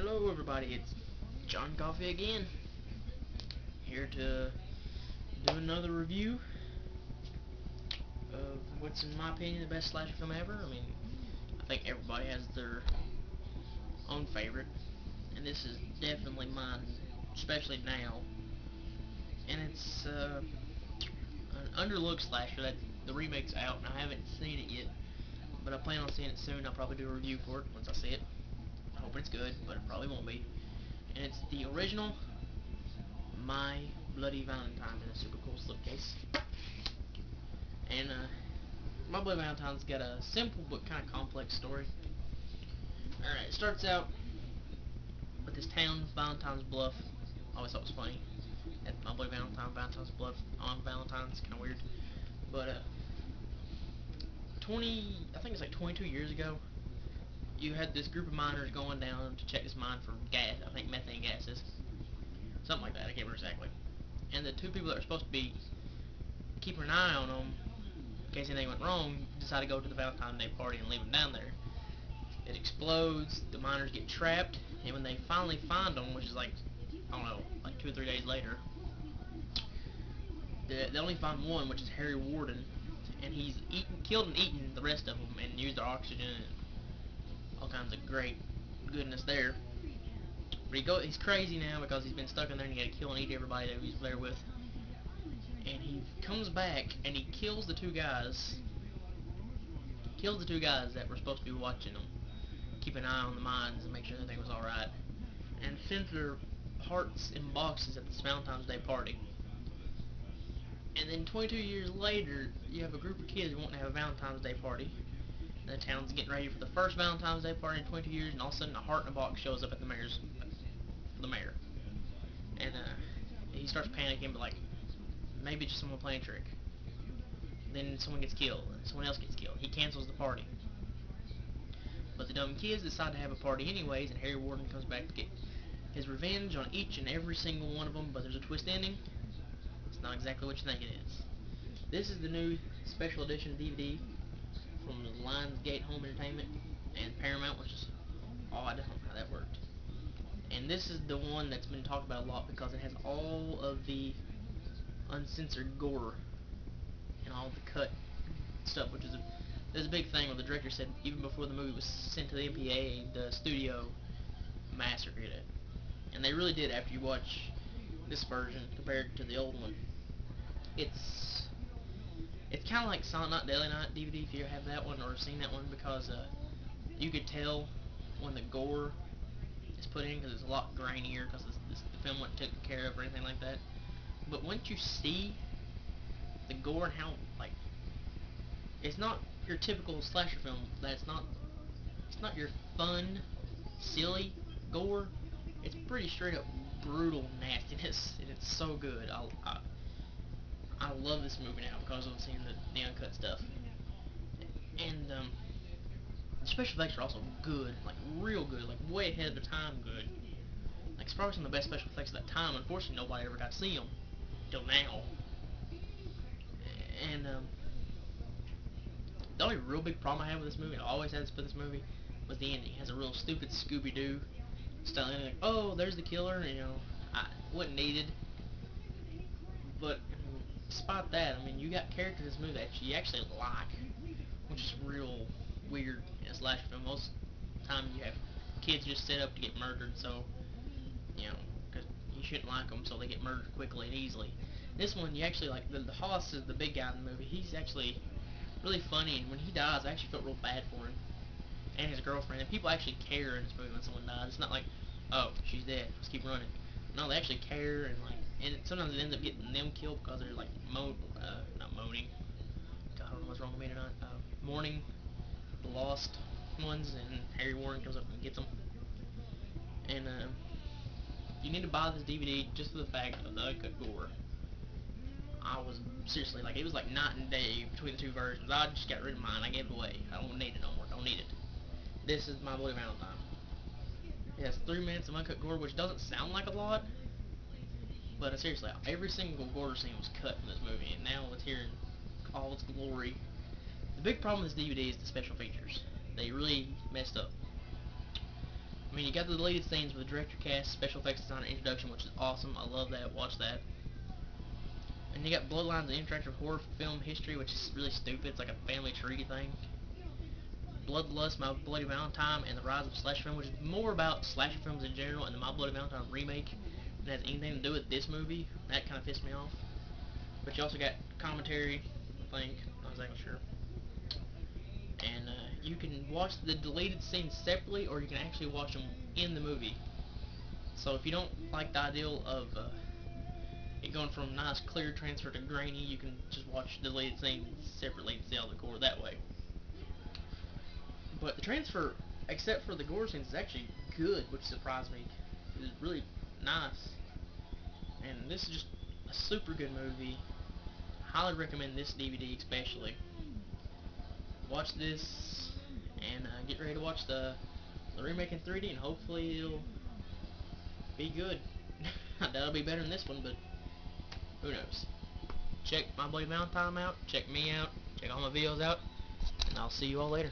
Hello everybody, it's John Coffee again, here to do another review of what's in my opinion the best slasher film ever. I mean, I think everybody has their own favorite, and this is definitely mine, especially now. And it's an underlooked slasher that the remake's out, and I haven't seen it yet, but I plan on seeing it soon. I'll probably do a review for it once I see it. I hope it's good, but it probably won't be. And it's the original My Bloody Valentine in a super cool slipcase. And My Bloody Valentine's got a simple but kind of complex story. Alright, it starts out with this town, Valentine's Bluff. I always thought it was funny. At My Bloody Valentine, Valentine's Bluff on Valentine's, kind of weird. But I think it's like 22 years ago, you had this group of miners going down to check this mine for gas, I think methane gases. Something like that, I can't remember exactly. And the two people that were supposed to be keeping an eye on them, in case anything went wrong, decided to go to the Valentine's Day party and leave them down there. It explodes, the miners get trapped, and when they finally find them, which is like, I don't know, like 2 or 3 days later, they only find one, which is Harry Warden, and he's killed and eaten the rest of them and used their oxygen and all kinds of great goodness there. But he's crazy now because he's been stuck in there and he had to kill and eat everybody that he was there with. And he comes back and he kills the two guys. Kills the two guys that were supposed to be watching them, keep an eye on the mines and make sure everything was alright. And sends their hearts in boxes at this Valentine's Day party. And then 22 years later, you have a group of kids wanting to have a Valentine's Day party. And the town's getting ready for the first Valentine's Day party in 22 years, and all of a sudden a heart in a box shows up at the mayor. And he starts panicking, but like, maybe just someone playing a trick. Then someone gets killed, and someone else gets killed. He cancels the party. But the dumb kids decide to have a party anyways, and Harry Warden comes back to get his revenge on each and every single one of them, but there's a twist ending. It's not exactly what you think it is. This is the new special edition DVD from Lionsgate Home Entertainment and Paramount, which is odd. I don't know how that worked. And this is the one that's been talked about a lot because it has all of the uncensored gore and all the cut stuff, which is there's a big thing where the director said even before the movie was sent to the MPA, the studio massacred it. And they really did after you watch this version compared to the old one. It's kind of like Silent Night, Deadly Night DVD if you have that one or seen that one, because you could tell when the gore is put in because it's a lot grainier because the film wasn't taken care of or anything like that. But once you see the gore and how, like, it's not your typical slasher film. It's not your fun, silly gore. It's pretty straight up brutal nastiness, and it's so good. I love this movie now because of seeing the uncut stuff. And the special effects are also good, like real good, like way ahead of the time good. Like it's probably some of the best special effects of that time. Unfortunately, nobody ever got to see them till now. And the only real big problem I had with this movie, and I always had with this movie, was the ending. It has a real stupid Scooby-Doo style ending, like, oh, there's the killer, you know, wasn't needed. But despite that, I mean, you got characters in this movie that you actually like, which is real weird in a slasher film. Most of the time you have kids just set up to get murdered, so, you know, because you shouldn't like them, so they get murdered quickly and easily. This one, you actually like, the Hoss is the big guy in the movie. He's actually really funny, and when he dies, I actually felt real bad for him and his girlfriend. And people actually care in this movie when someone dies. It's not like, oh, she's dead, let's keep running. No, they actually care, and like, and sometimes it ends up getting them killed because they're like not moaning. God, I don't know what's wrong with me tonight. Mourning the lost ones, and Harry Warren comes up and gets them. And you need to buy this DVD just for the fact of the uncut gore. I was seriously like, it was like night and day between the two versions. I just got rid of mine. I gave it away. I don't need it no more. Don't need it. This is My Bloody Valentine. It has 3 minutes of uncut gore, which doesn't sound like a lot, but seriously, every single gore scene was cut from this movie, and now it's here in all its glory. The big problem with this DVD is the special features. They really messed up. I mean, you got the deleted scenes with the director cast, special effects designer introduction, which is awesome. I love that. Watch that. And you got Bloodlines, the interactive horror film history, which is really stupid. It's like a family tree thing. Bloodlust, My Bloody Valentine, and the Rise of Slasher Film, which is more about slasher films in general, and the My Bloody Valentine remake. It has anything to do with this movie. That kind of pissed me off. But you also got commentary, I think. Not exactly sure. And you can watch the deleted scenes separately, or you can actually watch them in the movie. So if you don't like the ideal of it going from nice clear transfer to grainy, you can just watch the deleted scenes separately and see all the gore that way. But the transfer, except for the gore scenes, is actually good, which surprised me. It was really nice. And this is just a super good movie. Highly recommend this DVD especially. Watch this and get ready to watch the remake in 3D, and hopefully it'll be good. I doubt it'll be better than this one, but who knows. Check My Bloody Valentine out, check me out, check all my videos out, and I'll see you all later.